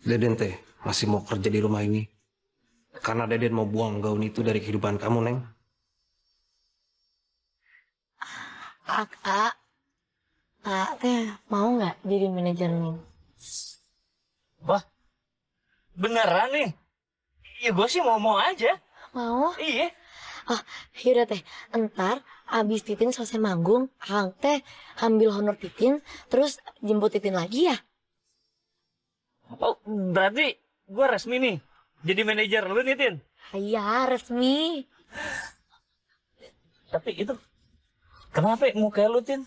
Deden teh masih mau kerja di rumah ini. Karena Deden mau buang gaun itu dari kehidupan kamu, Neng. Kak teh mau nggak jadi manajer Neng? Wah, beneran nih? Ya gue sih mau aja. Mau? Iya. Oh, yaudah teh, ntar abis Titin selesai manggung, Akang teh ambil honor Titin, terus jemput Titin lagi ya? Oh, berarti gue resmi nih. Jadi manajer lu nih, Tin? Iya, resmi. Tapi itu, kenapa muka lu, Tin?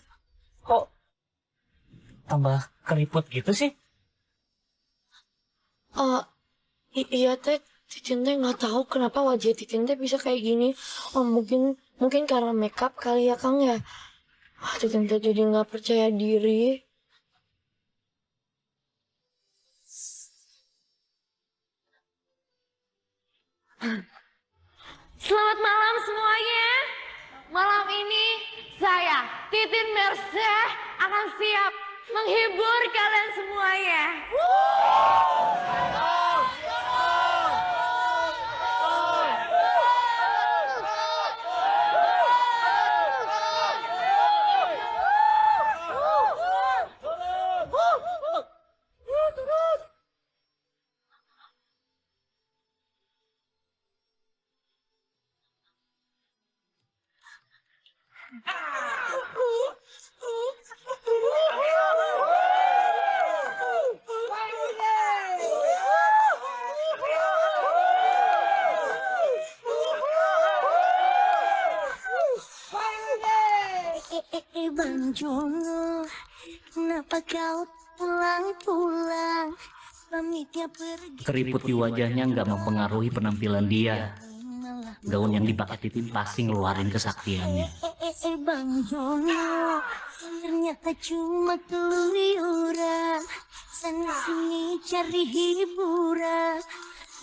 Kok tambah keriput gitu sih? Oh, iya teh, Titin teh nggak tahu kenapa wajah Titin teh bisa kayak gini. Oh, mungkin karena makeup kali ya, Kang ya. Titin teh jadi nggak percaya diri. Selamat malam semuanya. Malam ini saya, Titin Merseh, akan siap menghibur kalian semuanya. Bang Jono, kenapa kau pulang-pulang? Pamitnya pergi. Keriput di wajahnya nggak mempengaruhi penampilan dia. Gaun yang dipakai Titin pasti ngeluarin kesaktiannya. Bang Jono, ternyata cuma keluyuran. Sana sini cari hiburan.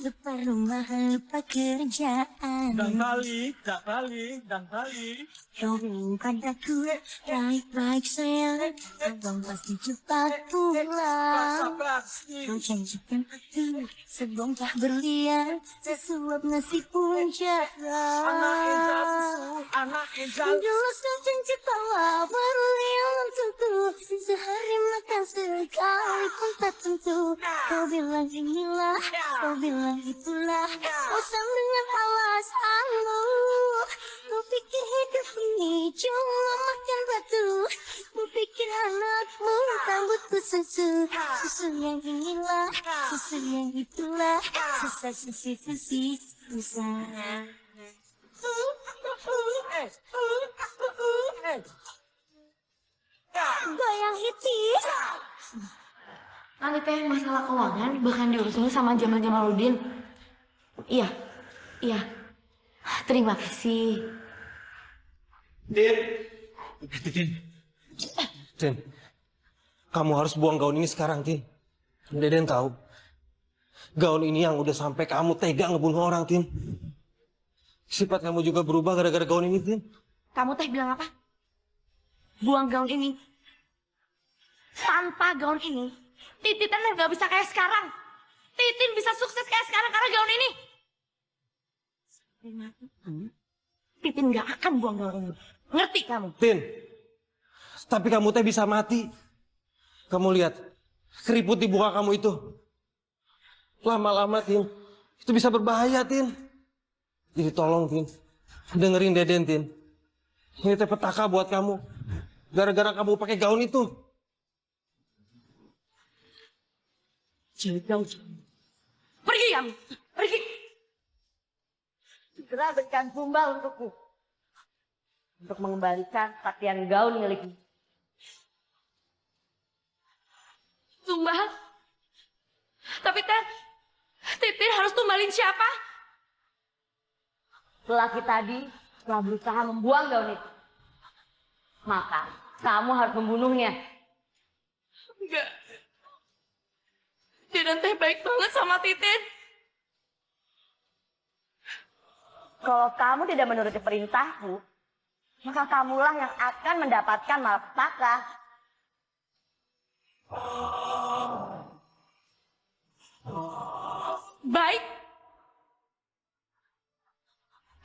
Lupa rumah, lupa kerjaan. Dan balik. Kau bilang padaku, baik-baik sayang. Abang pasti cepat pulang. Kau janjikan aku, sebongkah berlian. Sesuap nasi pun jarang. Dulu janji tawa, berlian untukku. Sehari makan sekali pun tak tentu. Kau bilang inilah, kau bilang itulah. Bosan dengan alasanmu. Kau pikir hidup ini cuma makan batu. Kau pikir anakmu tak butuh susu. Susu yang inilah, susu yang itulah. Susi. Goyang hitis. Nanti teh masalah keuangan bahkan diurusin sama Jamal Jamaluddin. Iya. Terima kasih. Tin, kamu harus buang gaun ini sekarang, Tin. Deden tahu. Gaun ini yang udah sampai kamu tega ngebunuh orang, Tin. Sifat kamu juga berubah gara-gara gaun ini, Tin. Kamu teh bilang apa? Buang gaun ini. Tanpa gaun ini, Titin nggak bisa kayak sekarang. Titin bisa sukses kayak sekarang karena gaun ini. Titin nggak akan buang gaun ini. Ngerti kamu? Tin, tapi kamu teh bisa mati. Kamu lihat, keriput di muka kamu itu. Lama-lama, Tin, itu bisa berbahaya, Tin. Jadi tolong, Tin, dengerin Deden, Tin. Ini teh petaka buat kamu. Gara-gara kamu pakai gaun itu. Pergi kamu, pergi. Segera berikan tumbal untukku. Untuk mengembalikan pakaian gaun milikmu. Tumbal? Tapi teh, Titin harus tumbalin siapa? Lelaki tadi telah berusaha membuang gaun itu. Maka kamu harus membunuhnya. Enggak. Deden teh baik banget sama Titin. Kalau kamu tidak menuruti perintahku, maka kamulah yang akan mendapatkan malapetaka. Baik.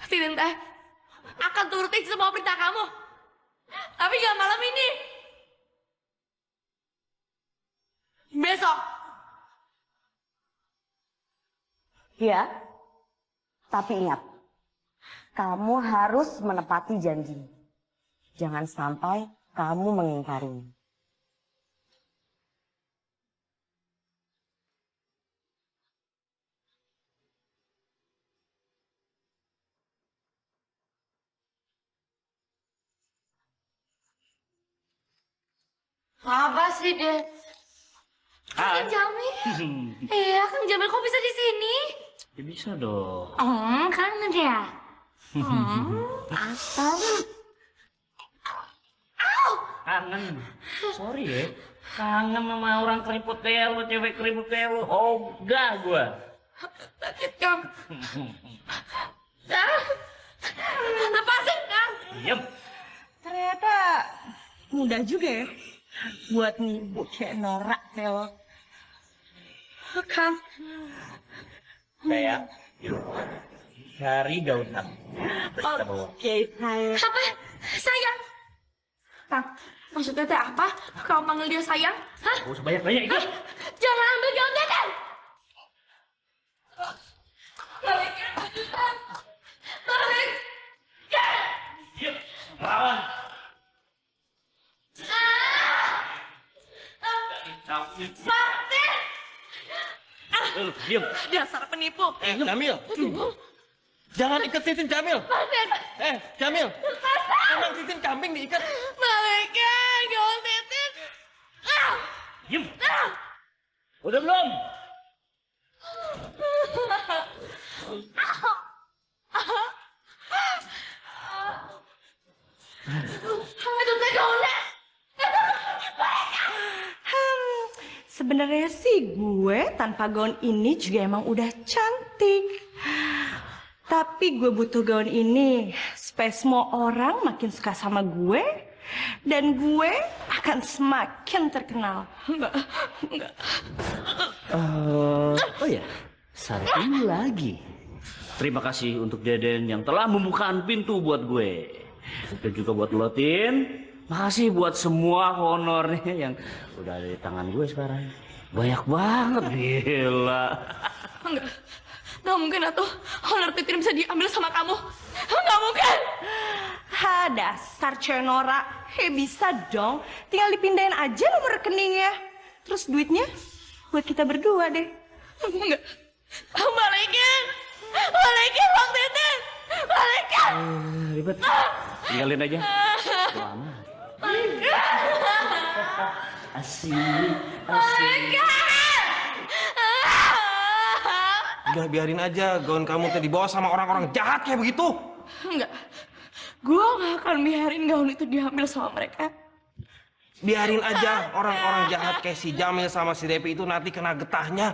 Titin teh akan turutin semua perintah kamu. Tapi gak malam ini. Besok. Ya, tapi ingat, kamu harus menepati janji. Jangan sampai kamu mengingkarinya. Apa sih, deh? Kang Jamil. Iya, Kang Jamil kok bisa di sini? Ya bisa dong. Kangen ya? Asal. Kangen. Sorry ya. Kangen sama orang keriput kayak lu, cewek keriput kayak lu. Ogah gua. Sakit, Kang. Lepasin, Kang. Diam. Ternyata mudah juga ya buat nipu kayak norak kayak lo. Kang. Sayang, yuk. Cari gaun kamu. Kita bawa. Oke, sayang. Apa? Sayang? Kang, maksudnya teh apa? Kau panggil dia sayang? Hah? Gak usah banyak-banyak ikut. Jangan ambil gaun Deden! Balik! Balik! Yuk, lawan. Sakti! Diam. Dasar penipu! Jamil, jangan ikat Titin, Jamil. Balik! Jamil, emang Titin kambing diikat. Balikin gaun Titin! Diam. Udah belum? Itu teh gaunnya! Sebenarnya sih gue tanpa gaun ini juga emang udah cantik. Tapi gue butuh gaun ini supaya semua orang makin suka sama gue dan gue akan semakin terkenal. Enggak. Oh ya, satu lagi. Terima kasih untuk Deden yang telah membukakan pintu buat gue. Dan juga buat lo, Tin. Makasih buat semua honornya yang udah ada di tangan gue sekarang. Banyak banget, gila. Enggak. Nggak mungkin atuh honor Titin bisa diambil sama kamu. Nggak mungkin. Ha, dasar cewek norak. Bisa dong. Tinggal dipindahin aja nomor rekeningnya. Terus duitnya buat kita berdua deh. Enggak. Balikin. Balikin Bang Titin. Balikin. Ribet. Tinggalin aja. Lama. Asik. Udah biarin aja gaun kamu teh dibawa sama orang-orang jahat kayak begitu. Enggak. Gue gak akan biarin gaun itu diambil sama mereka. Biarin aja orang-orang jahat kayak si Jamil sama si Depi itu nanti kena getahnya.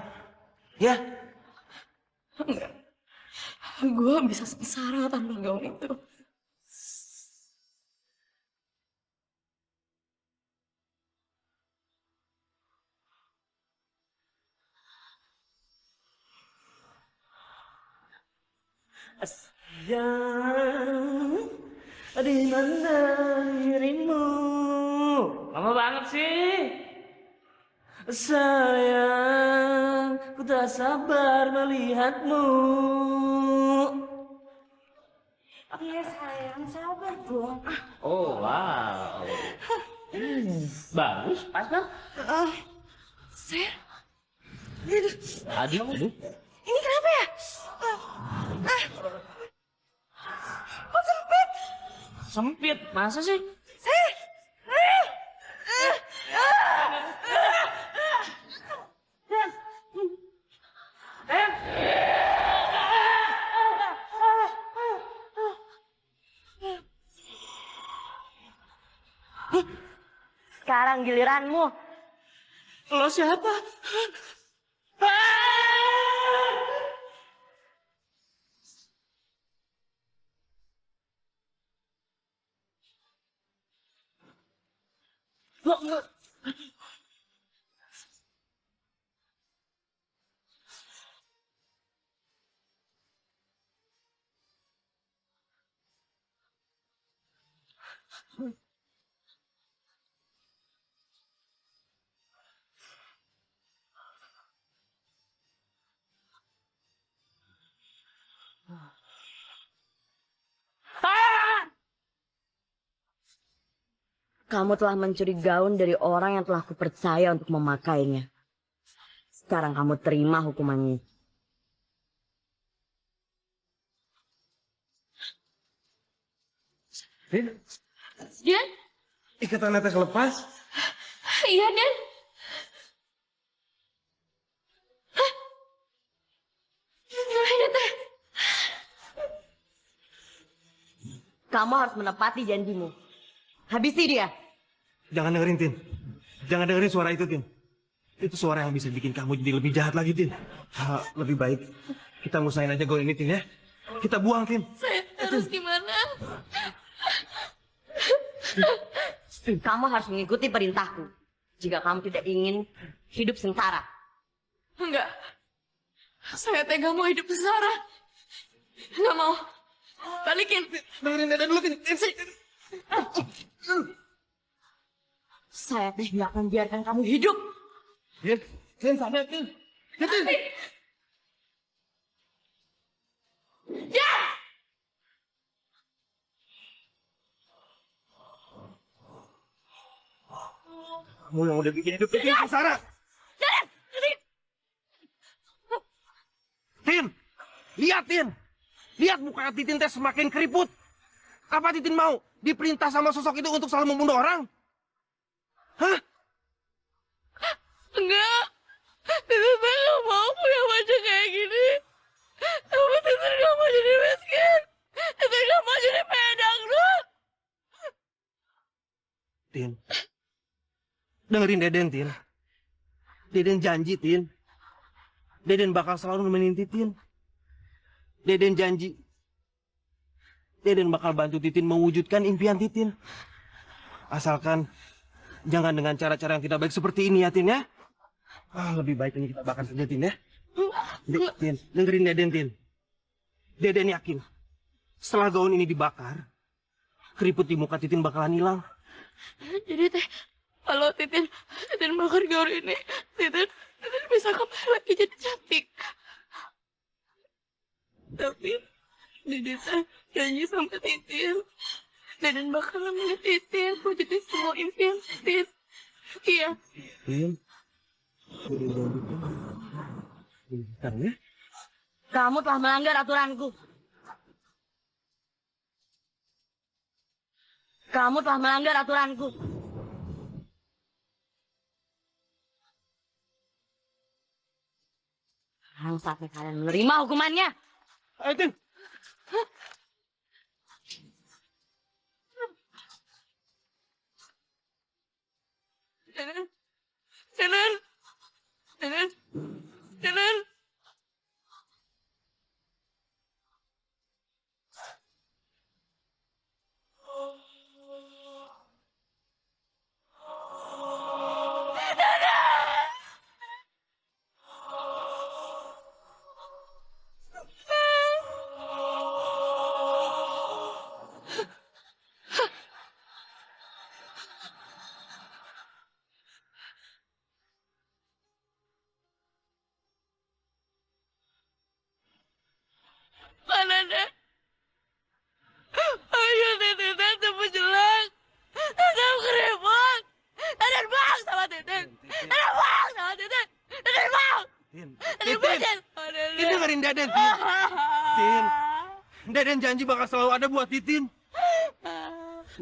Ya? Enggak. Gue bisa sengsara tanpa gaun itu. Sayang, di mana dirimu? Lama banget sih. Sayang, ku tak sabar melihatmu. Iya sayang, sabar dong. Oh wow. Bagus, pas kan? Saya, Aduh. ini kenapa ya? Kok sempit? Sempit, masa sih? Saya, Sekarang giliranmu. Lo siapa? Lo, Kamu telah mencuri gaun dari orang yang telah kupercaya untuk memakainya. Sekarang kamu terima hukumannya. Dian? Ikatan netes lepas. Iya, Dan. Ini teh. Kamu harus menepati janjimu. Habisi dia. Jangan dengerin, Tin. Jangan dengerin suara itu, Tin. Itu suara yang bisa bikin kamu jadi lebih jahat lagi, Tin. Lebih baik kita musahin aja gaun ini, Tin, ya. Kita buang, Tin. Saya harus gimana? Kamu harus mengikuti perintahku. Jika kamu tidak ingin hidup sengsara. Enggak. Saya tega mau hidup sengsara. Enggak mau. Balikin. Dengerin Dada dulu, Tin. Saya tidak akan biarkan kamu hidup. Tin, sadar, Tin. Tin. Ya! Kamu yang udah bikin hidup Tin sengsara. Tin, lihat, Tin. Lihat muka Titin teh semakin keriput. Apa Titin mau diperintah sama sosok itu untuk selalu membunuh orang? Hah? Enggak. Titin gak mau punya wajah kayak gini. Tapi Titin gak mau jadi miskin. Titin gak mau jadi pedangdut. Tin, dengerin Deden, Tin. Deden janji, Tin. Deden bakal selalu nemenin Titin. Deden janji. Deden bakal bantu Titin mewujudkan impian Titin. Asalkan jangan dengan cara-cara yang tidak baik seperti ini ya, Tin, ya. Lebih baik ini kita bakar saja, Tin, ya. Tin, dengerin Deden, Tin. Deden yakin setelah gaun ini dibakar, keriput di muka Titin bakalan hilang. Jadi teh, kalau Titin bakar gaun ini, Titin bisa kembali lagi jadi cantik. Tapi Deden teh janji sama Titin, Deden bakal nemenin Titin wujudin semua impian Titin. Iya. Tin. Bentar, ya. Kamu telah melanggar aturanku. Kamu telah melanggar aturanku. Sekarang saatnya kalian menerima hukumannya. Ayo, Tin. Iya, Den, Tin. Tin. Deden janji bakal selalu ada buat Titin.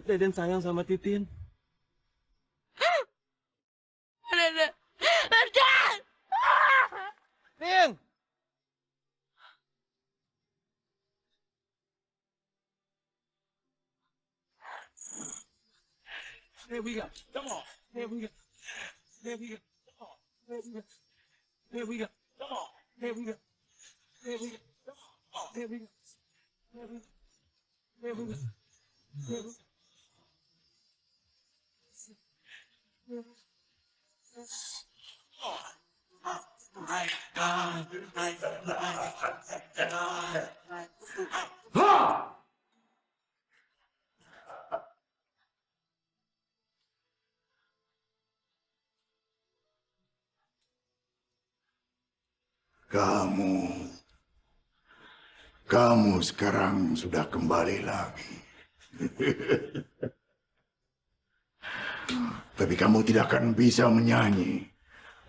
Deden sayang sama Titin. Deden. Tin! There we go. Come on. There we go. There we go. Come on. There we go. There we go. Come on. There we go. There we go. Come on. There we go. There we go. There we go. There we go. Kamu sekarang sudah kembali lagi. Tapi kamu tidak akan bisa menyanyi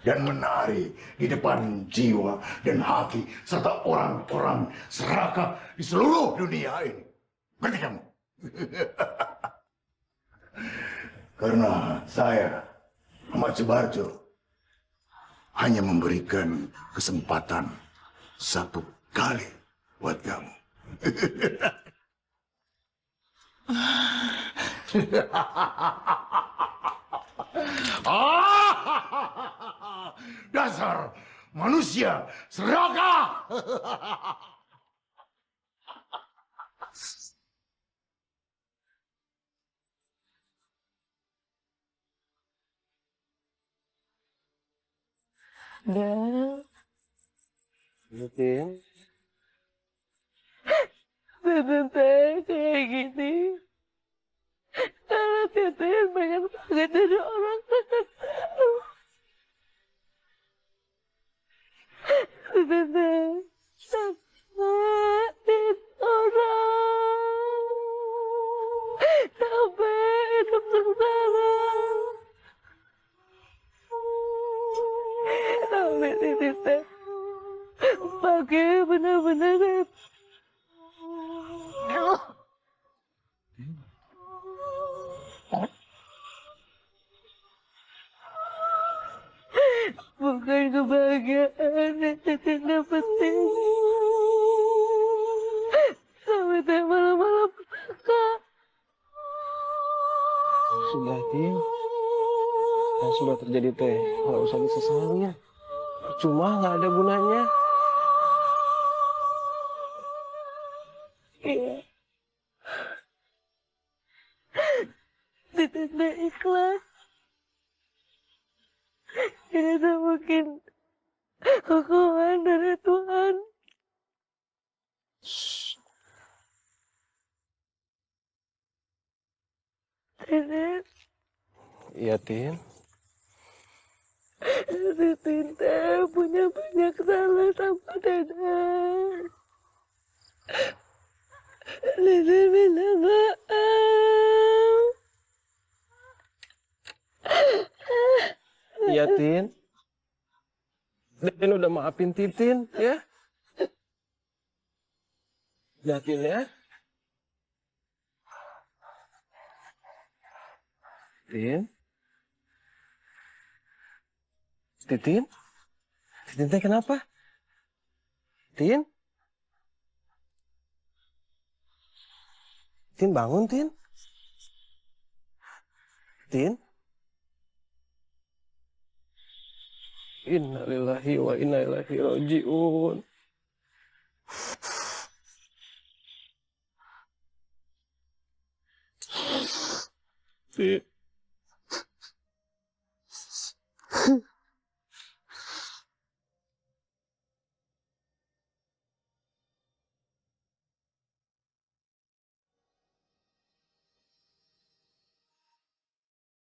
dan menari di depan jiwa dan hati serta orang-orang serakah di seluruh dunia ini. Ngerti kamu? Karena saya, Ahmad Subarjo, hanya memberikan kesempatan satu kali buat kamu. Dasar manusia serakah. Tin. Titin teh kayak gini. Karena Titin banyak banget jadi orang terkenal. Titin teh sakit orang. Sampai hidup sengsara. Tapi Titin teh pakai benar-benar bukan kebahagiaan yang Titin dapetin. Sampai teh malam-malam petaka. Sudah, Tin. Yang sudah terjadi teh, nggak usah disesalinya. Cuma nggak ada gunanya. Iya. Titin teh ikhlas. Ini tak mungkin hukuman dari Tuhan. Titin. Iya, Tin. Titin teh punya banyak salah sama Deden. Deden minta maaf. Iya, Tin. Deden udah maafin Titin, ya. Udah, Tin, ya. Tin. Titin? Titin teh kenapa? Tin? Tin bangun, Tin. Tin? Innalillahi wa inna ilaihi raji'un. Tin.